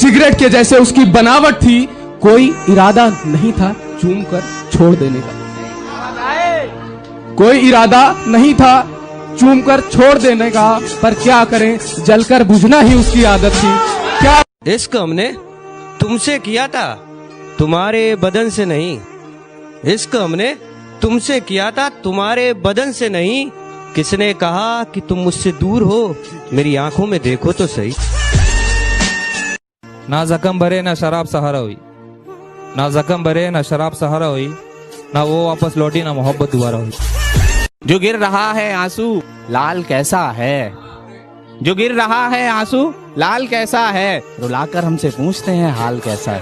Cigarette के जैसे उसकी बनावट थी। कोई इरादा नहीं था चूम कर छोड़ देने का, कोई इरादा नहीं था चूम कर छोड़ देने का, पर क्या करें, जलकर बुझना ही उसकी आदत थी। क्या इश्क हमने तुमसे किया था, तुम्हारे बदन से नहीं। इश्क हमने तुमसे किया था, तुम्हारे बदन से नहीं। किसने कहा कि तुम मुझसे दूर हो, मेरी आंखों में देखो तो सही। ना जख्म भरे ना शराब सहारा हुई, ना जख्म भरे ना शराब सहारा हुई, ना वो वापस लौटी ना मोहब्बत दोबारा हुई। जो गिर रहा है आंसू लाल कैसा है, जो गिर रहा है आंसू लाल कैसा है, रुलाकर हमसे पूछते हैं हाल कैसा है।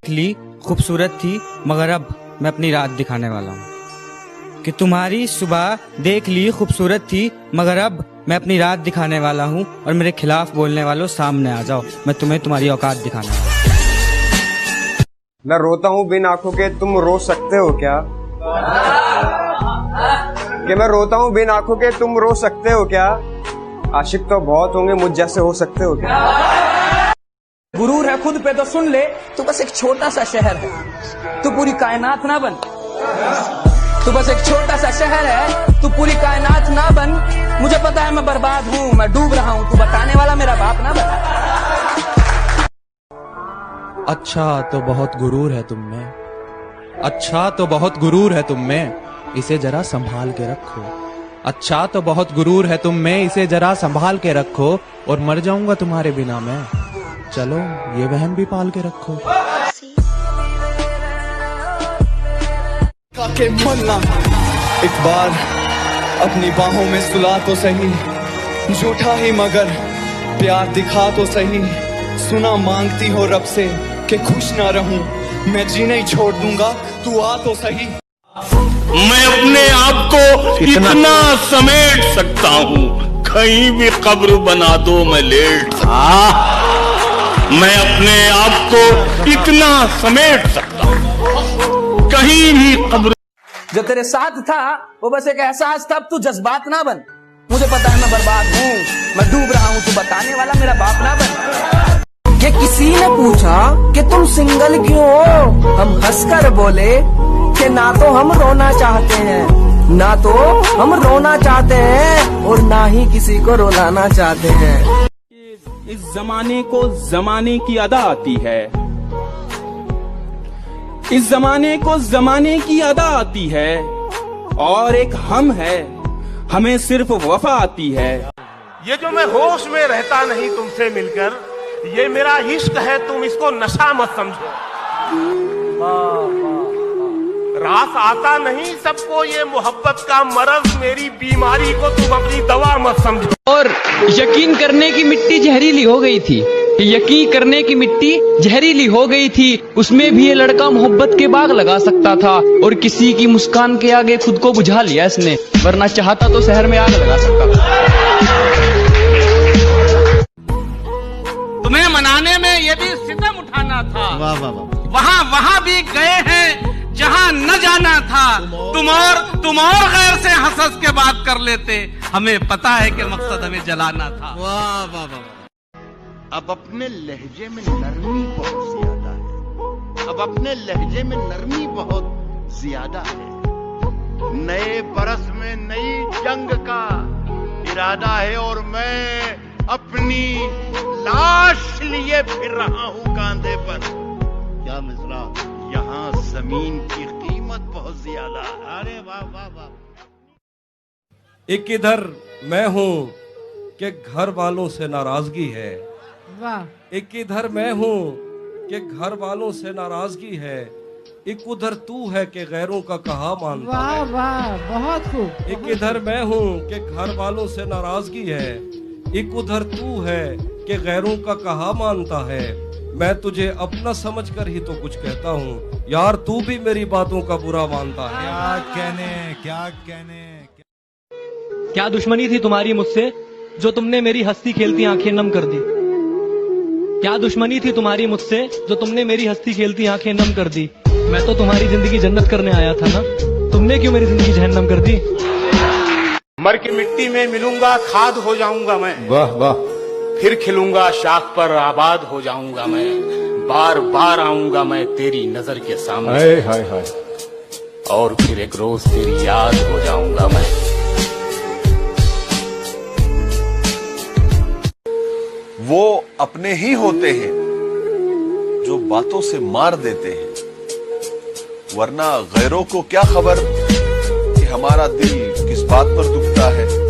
ली खूबसूरत थी मगर अब मैं अपनी रात दिखाने वाला हूँ। कि तुम्हारी सुबह देख ली खूबसूरत थी मगर अब मैं अपनी रात दिखाने वाला हूँ, और मेरे खिलाफ बोलने वालों सामने आ जाओ, मैं तुम्हें तुम्हारी औकात दिखाने वाला हूँ। मैं रोता हूँ बिन आंखों के, तुम रो सकते हो क्या? कि मैं रोता हूँ बिन आंखों के, तुम रो सकते हो क्या? आशिक तो बहुत होंगे, मुझ जैसे हो सकते हो क्या? गुरूर है खुद पे तो सुन ले, तू बस एक छोटा सा शहर है, तू पूरी कायनात ना बन। तू बस एक छोटा सा शहर है, तू पूरी कायनात ना बन। मुझे पता है मैं बर्बाद हूँ, मैं डूब रहा हूँ, तू बताने वाला मेरा बाप ना बन। अच्छा तो बहुत गुरूर है तुम में, अच्छा तो बहुत गुरूर है तुम में, इसे जरा संभाल के रखो। अच्छा तो बहुत गुरूर है तुम में, इसे जरा संभाल के रखो, और मर जाऊंगा तुम्हारे बिना मैं, चलो ये वहम भी पाल के रखो। काके मन्ना एक बार अपनी बाहों में सुला तो सही, झूठा ही मगर प्यार दिखा तो सही। सुना मांगती हो रब से कि खुश ना रहूं, मैं जीना ही छोड़ दूंगा, तू आ तो सही। मैं अपने आप को इतना समेट सकता हूँ, कहीं भी कब्र बना दो मैं लेट। मैं अपने आप को इतना समेट सकता हूँ, कहीं भी कब्र। जो तेरे साथ था वो बस एक एहसास था, अब तू जज्बात ना बन। मुझे पता है मैं बर्बाद हूँ, मैं डूब रहा हूँ, तू बताने वाला मेरा बाप ना बन। कि किसी ने पूछा कि तुम सिंगल क्यों हो, हम हंसकर बोले कि ना तो हम रोना चाहते हैं, ना तो हम रोना चाहते हैं, और ना ही किसी को रुलाना चाहते हैं। इस जमाने को जमाने की अदा आती है, इस जमाने को जमाने की अदा आती है, और एक हम है, हमें सिर्फ वफा आती है। ये जो मैं होश में रहता नहीं तुमसे मिलकर, ये मेरा इश्क है, तुम इसको नशा मत समझो। रास आता नहीं सबको ये मोहब्बत का मर्ज, मेरी बीमारी को तुम अपनी दवा मत समझो। और यकीन करने की मिट्टी जहरीली हो गई थी, यकीन करने की मिट्टी जहरीली हो गई थी, उसमें भी ये लड़का मोहब्बत के बाग लगा सकता था, और किसी की मुस्कान के आगे खुद को बुझा लिया इसने, वरना चाहता तो शहर में आग लगा सकता था। तुम्हें मनाने में ये भी सितम उठाना था, वहाँ भी गए हैं जहाँ न जाना था। तुम और गैर से हंस के बात कर लेते, हमें पता है कि मकसद हमें जलाना था। वाह वाह वाह। अब अपने लहजे में नरमी बहुत ज्यादा है, अब अपने लहजे में नरमी बहुत ज्यादा है। नए बरस में नई जंग का इरादा है, और मैं अपनी लाश लिए फिर रहा हूँ कांधे पर। क्या मिसरा, यहाँ जमीन की कीमत बहुत ज्यादा। अरे वाह वाह वाह। एक इधर मैं हूँ कि घर वालों से नाराजगी है, वाह। एक इधर मैं हूँ कि घर वालों से नाराजगी है, एक उधर तू है कि गैरों का कहा मानता है। वाह वाह, बहुत खूब। एक इधर मैं हूँ कि घर वालों से नाराजगी है, एक उधर तू है कि गैरों का कहा मानता है। मैं तुझे अपना समझकर ही तो कुछ कहता हूँ, यार तू भी मेरी बातों का बुरा मानता है। क्या कहने। क्या दुश्मनी थी तुम्हारी मुझसे जो तुमने मेरी हंसती खेलती आंखें नम कर दी? क्या दुश्मनी थी तुम्हारी मुझसे जो तुमने मेरी हंसती खेलती आंखें नम कर दी? मैं तो तुम्हारी जिंदगी जन्नत करने आया था ना, तुमने क्यों मेरी जिंदगी जहन्नम कर दी? मर के मिट्टी में मिलूंगा, खाद हो जाऊंगा मैं। वाह वाह। फिर खिलूंगा शाख पर, आबाद हो जाऊंगा मैं, बार बार आऊंगा मैं तेरी नजर के सामने। हाय हाय हाय। और फिर एक रोज तेरी याद हो जाऊंगा मैं। वो अपने ही होते हैं जो बातों से मार देते हैं, वरना गैरों को क्या खबर कि हमारा दिल किस बात पर दुखता है।